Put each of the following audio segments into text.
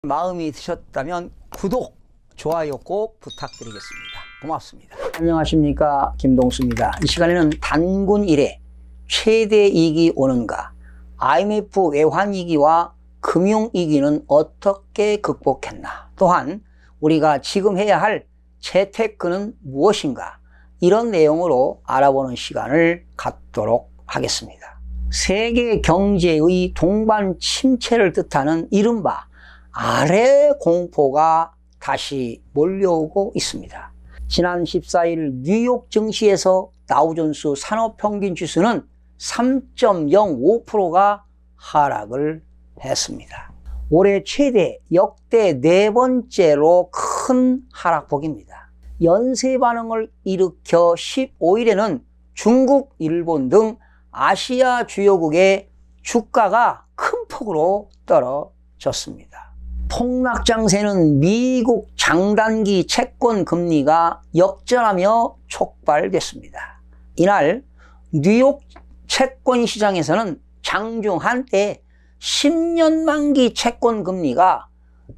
마음이 드셨다면 구독, 좋아요 꼭 부탁드리겠습니다. 고맙습니다. 안녕하십니까, 김동수입니다. 이 시간에는 단군 이래 최대 이익이 오는가, IMF 외환위기와 금융위기는 어떻게 극복했나, 또한 우리가 지금 해야 할 재테크는 무엇인가, 이런 내용으로 알아보는 시간을 갖도록 하겠습니다. 세계 경제의 동반 침체를 뜻하는 이른바 아래 공포가 다시 몰려오고 있습니다. 지난 14일 뉴욕 증시에서 다우존스 산업평균 지수는 3.05%가 하락을 했습니다. 올해 최대 역대 네 번째로 큰 하락폭입니다. 연쇄 반응을 일으켜 15일에는 중국, 일본 등 아시아 주요국의 주가가 큰 폭으로 떨어졌습니다. 폭락장세는 미국 장단기 채권 금리가 역전하며 촉발됐습니다. 이날 뉴욕 채권 시장에서는 장중 한때 10년 만기 채권 금리가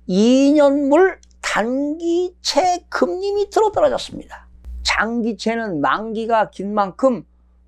2년물 단기채 금리 밑으로 떨어졌습니다. 장기채는 만기가 긴 만큼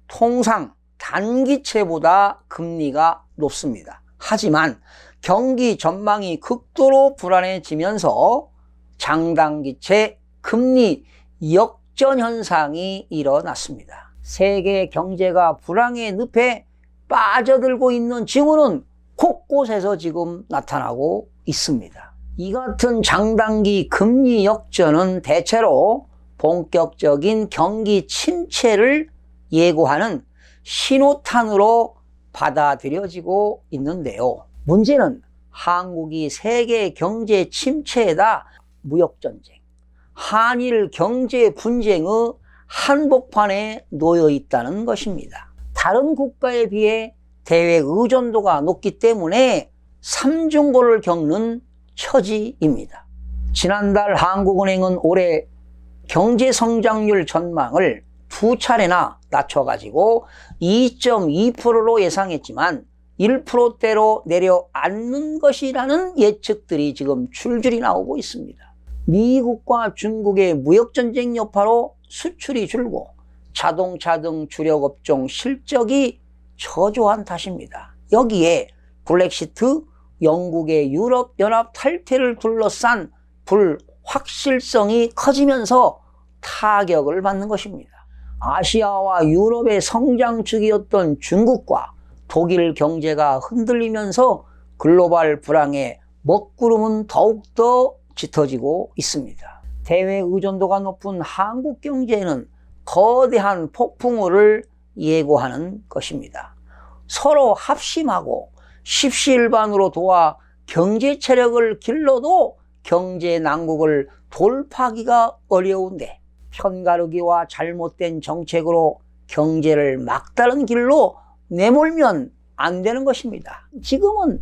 통상 단기채보다 금리가 높습니다. 하지만 경기 전망이 극도로 불안해지면서 장단기채 금리 역전 현상이 일어났습니다. 세계 경제가 불황의 늪에 빠져들고 있는 징후는 곳곳에서 지금 나타나고 있습니다. 이 같은 장단기 금리 역전은 대체로 본격적인 경기 침체를 예고하는 신호탄으로 받아들여지고 있는데요. 문제는 한국이 세계 경제 침체에다 무역전쟁, 한일 경제 분쟁의 한복판에 놓여 있다는 것입니다. 다른 국가에 비해 대외 의존도가 높기 때문에 삼중고를 겪는 처지입니다. 지난달 한국은행은 올해 경제 성장률 전망을 두 차례나 낮춰가지고 2.2%로 예상했지만 1%대로 내려앉는 것이라는 예측들이 지금 줄줄이 나오고 있습니다. 미국과 중국의 무역전쟁 여파로 수출이 줄고 자동차 등 주력 업종 실적이 저조한 탓입니다. 여기에 블랙시트, 영국의 유럽연합 탈퇴를 둘러싼 불확실성이 커지면서 타격을 받는 것입니다. 아시아와 유럽의 성장축이었던 중국과 독일 경제가 흔들리면서 글로벌 불황의 먹구름은 더욱더 짙어지고 있습니다. 대외 의존도가 높은 한국 경제에는 거대한 폭풍우를 예고하는 것입니다. 서로 합심하고 십시일반으로 도와 경제 체력을 길러도 경제 난국을 돌파하기가 어려운데 편가르기와 잘못된 정책으로 경제를 막다른 길로 내몰면 안 되는 것입니다. 지금은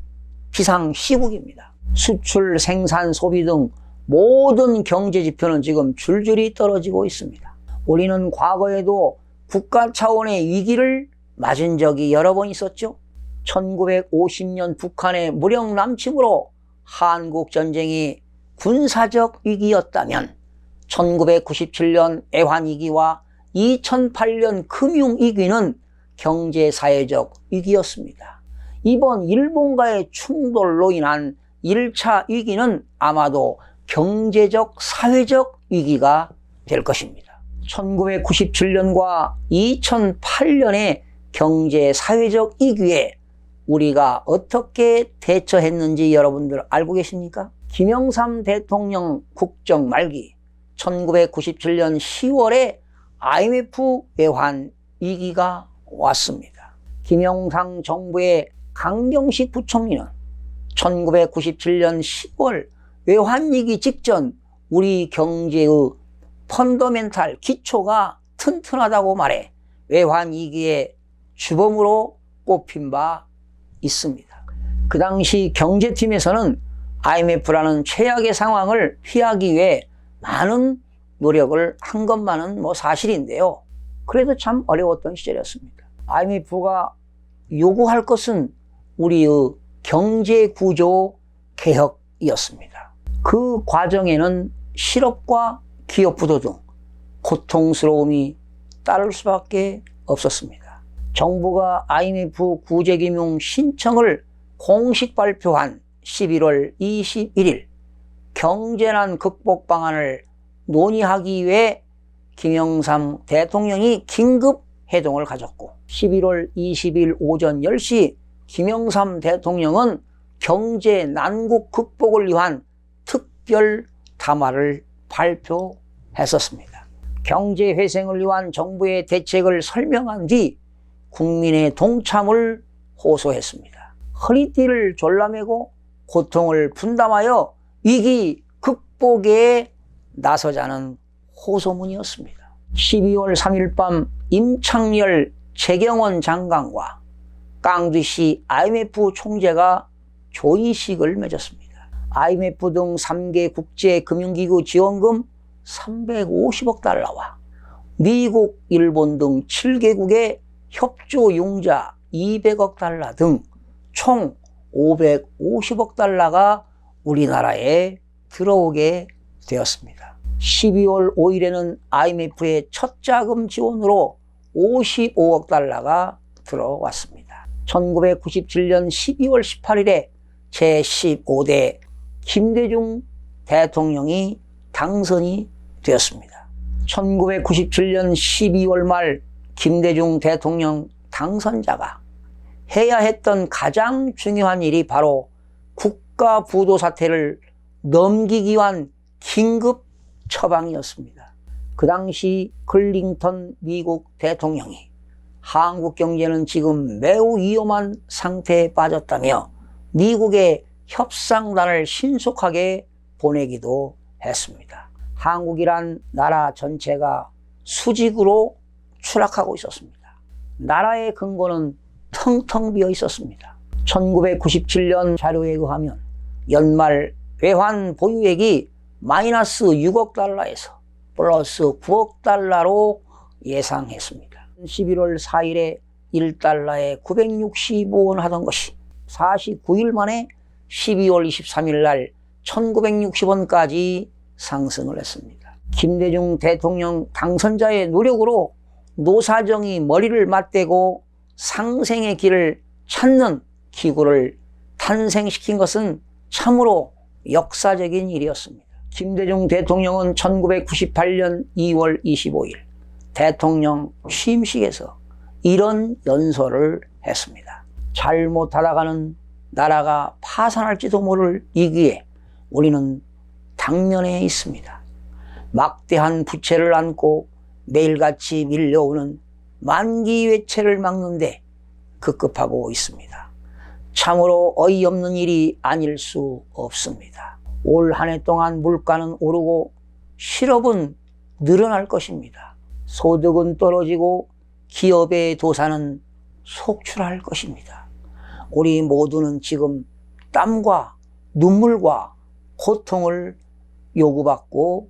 비상시국입니다. 수출, 생산, 소비 등 모든 경제 지표는 지금 줄줄이 떨어지고 있습니다. 우리는 과거에도 국가 차원의 위기를 맞은 적이 여러 번 있었죠. 1950년 북한의 무력 남침으로 한국전쟁이 군사적 위기였다면 1997년 애환위기와 2008년 금융위기는 경제사회적 위기였습니다. 이번 일본과의 충돌로 인한 1차 위기는 아마도 경제적, 사회적 위기가 될 것입니다. 1997년과 2008년의 경제, 사회적 위기에 우리가 어떻게 대처했는지 여러분들 알고 계십니까? 김영삼 대통령 국정 말기 1997년 10월에 IMF 외환 위기가 왔습니다. 김영삼 정부의 강경식 부총리는 1997년 10월 외환위기 직전 우리 경제의 펀더멘탈 기초가 튼튼하다고 말해 외환위기의 주범으로 꼽힌 바 있습니다. 그 당시 경제팀에서는 IMF라는 최악의 상황을 피하기 위해 많은 노력을 한 것만은 사실인데요. 그래도 참 어려웠던 시절이었습니다. IMF가 요구할 것은 우리의 경제 구조 개혁 과정이었습니다. 그 과정에는 실업과 기업부도 등 고통스러움이 따를 수밖에 없었습니다. 정부가 IMF 구제금융 신청을 공식 발표한 11월 21일 경제난 극복 방안을 논의하기 위해 김영삼 대통령이 긴급 회동을 가졌고 11월 20일 오전 10시 김영삼 대통령은 경제 난국 극복을 위한 특별 담화를 발표했었습니다. 경제 회생을 위한 정부의 대책을 설명한 뒤 국민의 동참을 호소했습니다. 허리띠를 졸라매고 고통을 분담하여 위기 극복에 나서자는 호소문이었습니다. 12월 3일 밤 임창열 재경원 장관과 깡두시 IMF 총재가 조의식을 맺었습니다. IMF 등 3개 국제금융기구 지원금 350억 달러와 미국, 일본 등 7개국의 협조 융자 200억 달러 등 총 550억 달러가 우리나라에 들어오게 되었습니다. 12월 5일에는 IMF의 첫 자금 지원으로 55억 달러가 들어왔습니다. 1997년 12월 18일에 제15대 김대중 대통령이 당선이 되었습니다. 1997년 12월 말 김대중 대통령 당선자가 해야 했던 가장 중요한 일이 바로 국가 부도 사태를 넘기기 위한 긴급 처방이었습니다. 그 당시 클린턴 미국 대통령이 한국 경제는 지금 매우 위험한 상태에 빠졌다며 미국에 협상단을 신속하게 보내기도 했습니다. 한국이란 나라 전체가 수직으로 추락하고 있었습니다. 나라의 근거는 텅텅 비어 있었습니다. 1997년 자료에 의하면 연말 외환 보유액이 마이너스 6억 달러에서 플러스 9억 달러로 예상했습니다. 11월 4일에 1달러에 965원 하던 것이 49일 만에 12월 23일 날 1960원까지 상승을 했습니다. 김대중 대통령 당선자의 노력으로 노사정이 머리를 맞대고 상생의 길을 찾는 기구를 탄생시킨 것은 참으로 역사적인 일이었습니다. 김대중 대통령은 1998년 2월 25일 대통령 취임식에서 이런 연설을 했습니다. 잘못하다가는 나라가 파산할지도 모를 위기에 우리는 당면에 있습니다. 막대한 부채를 안고 매일같이 밀려오는 만기 외채를 막는데 급급하고 있습니다. 참으로 어이없는 일이 아닐 수 없습니다. 올 한 해 동안 물가는 오르고 실업은 늘어날 것입니다. 소득은 떨어지고 기업의 도산은 속출할 것입니다. 우리 모두는 지금 땀과 눈물과 고통을 요구받고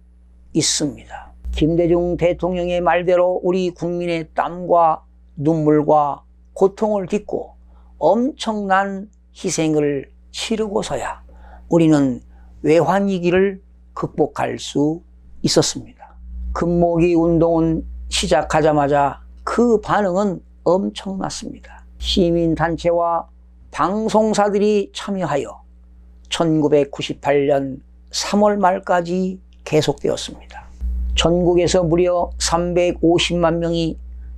있습니다. 김대중 대통령의 말대로 우리 국민의 땀과 눈물과 고통을 딛고 엄청난 희생을 치르고서야 우리는 외환위기를 극복할 수 있었습니다. 금모기 운동은 시작하자마자 그 반응은 엄청났습니다. 시민단체와 방송사들이 참여하여 1998년 3월 말까지 계속되었습니다. 전국에서 무려 350만 명이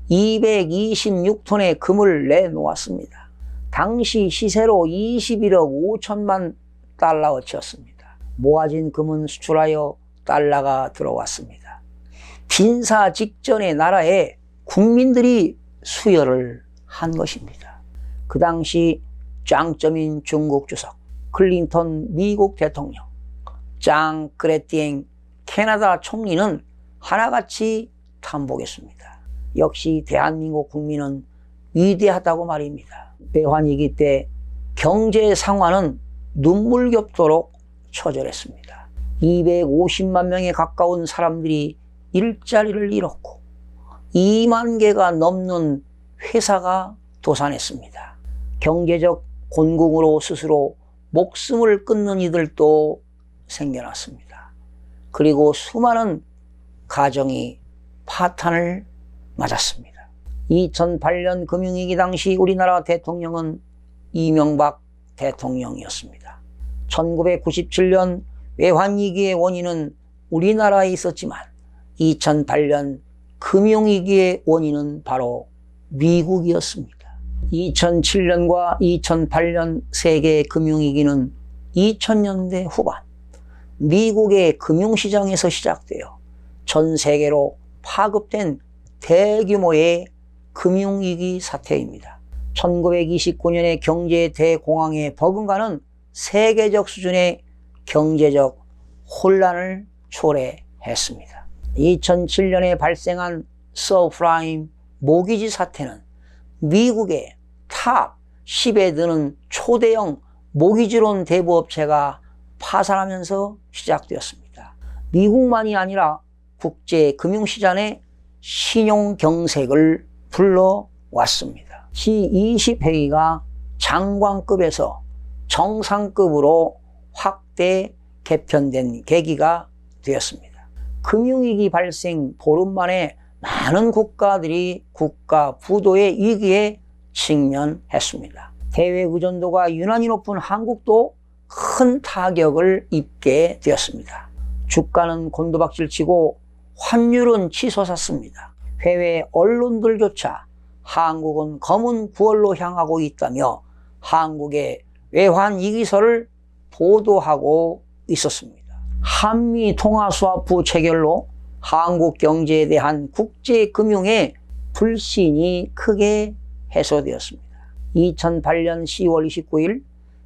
226톤의 금을 내놓았습니다. 당시 시세로 21억 5천만 달러어치였습니다. 모아진 금은 수출하여 달러가 들어왔습니다. 빈사 직전의 나라에 국민들이 수혈을 한 것입니다. 그 당시 짱점인 중국 주석, 클린턴 미국 대통령, 짱 그레티엥 캐나다 총리는 하나같이 탐복했습니다. 역시 대한민국 국민은 위대하다고 말입니다. 외환위기 때 경제 상황은 눈물겹도록 처절했습니다. 250만 명에 가까운 사람들이 일자리를 잃었고 2만 개가 넘는 회사가 도산했습니다. 경제적 곤궁으로 스스로 목숨을 끊는 이들도 생겨났습니다. 그리고 수많은 가정이 파탄을 맞았습니다. 2008년 금융위기 당시 우리나라 대통령은 이명박 대통령이었습니다. 1997년 외환위기의 원인은 우리나라에 있었지만 2008년 금융위기의 원인은 바로 미국이었습니다. 2007년과 2008년 세계 금융위기는 2000년대 후반 미국의 금융시장에서 시작되어 전 세계로 파급된 대규모의 금융위기 사태입니다. 1929년의 경제 대공황에 버금가는 세계적 수준의 경제적 혼란을 초래했습니다. 2007년에 발생한 서프라임 모기지 사태는 미국의 탑 10에 드는 초대형 모기지론 대부업체가 파산하면서 시작되었습니다. 미국만이 아니라 국제 금융시장의 신용경색을 불러왔습니다. G20회의가 장관급에서 정상급으로 확대 개편된 계기가 되었습니다. 금융위기 발생 보름 만에 많은 국가들이 국가 부도의 위기에 직면했습니다. 대외 의존도가 유난히 높은 한국도 큰 타격을 입게 되었습니다. 주가는 곤두박질치고 환율은 치솟았습니다. 해외 언론들조차 한국은 검은 9월로 향하고 있다며 한국의 외환위기설을 보도하고 있었습니다. 한미통화수합부 체결로 한국 경제에 대한 국제금융의 불신이 크게 해소되었습니다. 2008년 10월 29일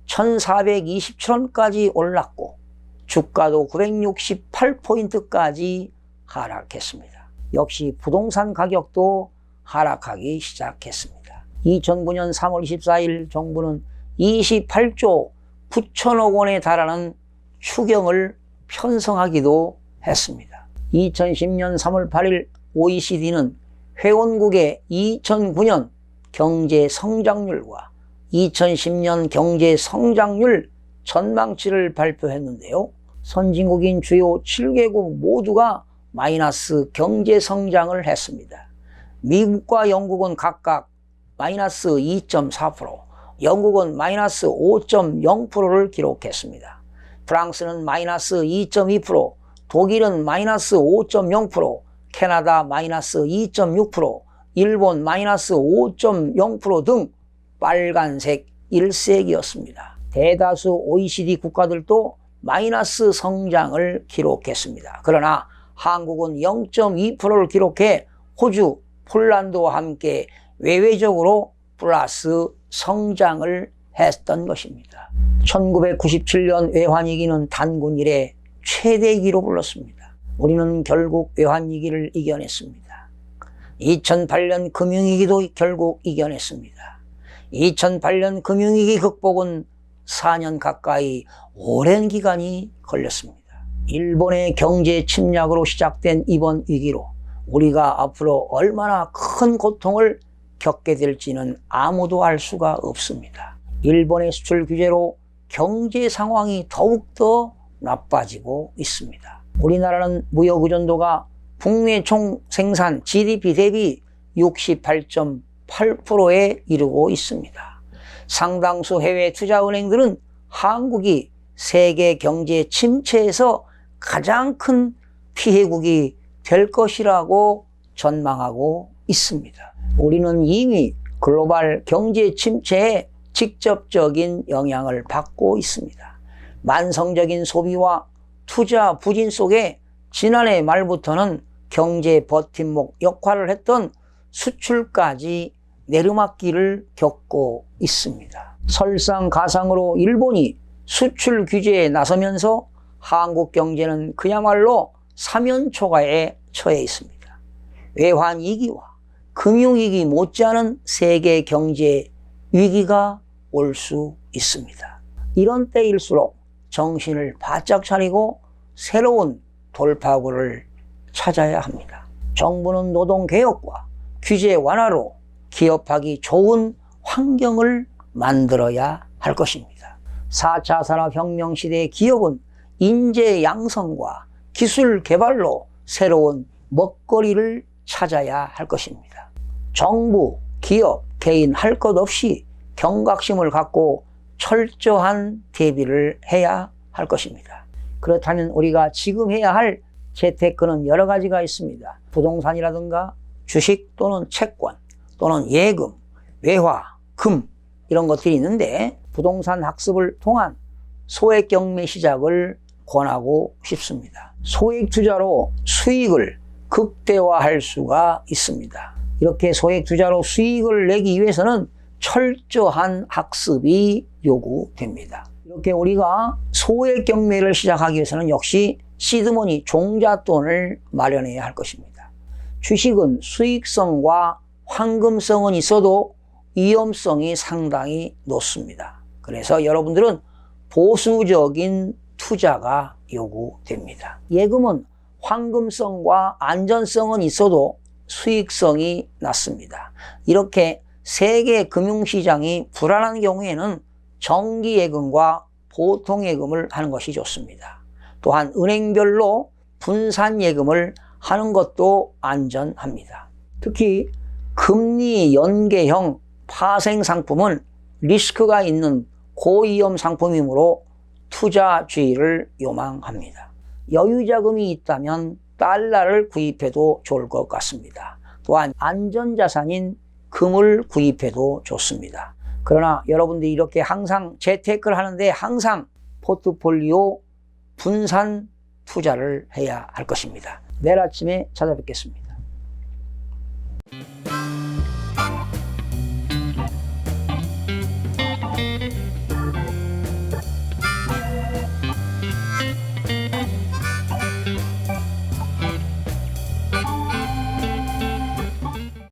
1427원까지 올랐고 주가도 968포인트까지 하락했습니다. 역시 부동산 가격도 하락하기 시작했습니다. 2009년 3월 24일 정부는 28조 9천억 원에 달하는 추경을 편성하기도 했습니다. 2010년 3월 8일 OECD는 회원국의 2009년 경제 성장률과 2010년 경제 성장률 전망치를 발표했는데요. 선진국인 주요 7개국 모두가 마이너스 경제 성장을 했습니다. 미국과 영국은 각각 마이너스 2.4%, 영국은 마이너스 5.0%를 기록했습니다. 프랑스는 마이너스 2.2%, 독일은 마이너스 5.0%, 캐나다 마이너스 2.6%, 일본 마이너스 5.0% 등 빨간색 일색이었습니다. 대다수 OECD 국가들도 마이너스 성장을 기록했습니다. 그러나 한국은 0.2%를 기록해 호주, 폴란드와 함께 외외적으로 플러스 성장을 했던 것입니다. 1997년 외환위기는 단군 이래 최대위기로 불렀습니다. 우리는 결국 외환위기를 이겨냈습니다. 2008년 금융위기도 결국 이겨냈습니다. 2008년 금융위기 극복은 4년 가까이 오랜 기간이 걸렸습니다. 일본의 경제 침략으로 시작된 이번 위기로 우리가 앞으로 얼마나 큰 고통을 겪게 될지는 아무도 알 수가 없습니다. 일본의 수출 규제로 경제 상황이 더욱더 나빠지고 있습니다. 우리나라는 무역 의존도가 국내 총 생산 GDP 대비 68.8%에 이르고 있습니다. 상당수 해외 투자은행들은 한국이 세계 경제 침체에서 가장 큰 피해국이 될 것이라고 전망하고 있습니다. 우리는 이미 글로벌 경제 침체에 직접적인 영향을 받고 있습니다. 만성적인 소비와 투자 부진 속에 지난해 말부터는 경제 버팀목 역할을 했던 수출까지 내리막길을 겪고 있습니다. 설상가상으로 일본이 수출 규제에 나서면서 한국 경제는 그야말로 사면초가에 처해 있습니다. 외환위기와 금융위기 못지않은 세계 경제 위기가 올 수 있습니다. 이런 때일수록 정신을 바짝 차리고 새로운 돌파구를 찾아야 합니다. 정부는 노동개혁과 규제 완화로 기업하기 좋은 환경을 만들어야 할 것입니다. 4차 산업혁명 시대의 기업은 인재 양성과 기술 개발로 새로운 먹거리를 찾아야 할 것입니다. 정부, 기업, 개인 할 것 없이 경각심을 갖고 철저한 대비를 해야 할 것입니다. 그렇다면 우리가 지금 해야 할 재테크는 여러 가지가 있습니다. 부동산이라든가 주식 또는 채권 또는 예금, 외화, 금 이런 것들이 있는데 부동산 학습을 통한 소액 경매 시작을 권하고 싶습니다. 소액 투자로 수익을 극대화할 수가 있습니다. 이렇게 소액 투자로 수익을 내기 위해서는 철저한 학습이 요구됩니다. 이렇게 우리가 소액 경매를 시작하기 위해서는 역시 시드머니 종잣돈을 마련해야 할 것입니다. 주식은 수익성과 황금성은 있어도 위험성이 상당히 높습니다. 그래서 여러분들은 보수적인 투자가 요구됩니다. 예금은 황금성과 안전성은 있어도 수익성이 낮습니다. 이렇게 세계 금융시장이 불안한 경우에는 정기예금과 보통예금을 하는 것이 좋습니다. 또한 은행별로 분산예금을 하는 것도 안전합니다. 특히 금리 연계형 파생상품은 리스크가 있는 고위험 상품이므로 투자 주의를 요망합니다. 여유자금이 있다면 달러를 구입해도 좋을 것 같습니다. 또한 안전자산인 금을 구입해도 좋습니다. 그러나 여러분들이 이렇게 항상 재테크를 하는데 항상 포트폴리오 분산 투자를 해야 할 것입니다. 내일 아침에 찾아뵙겠습니다.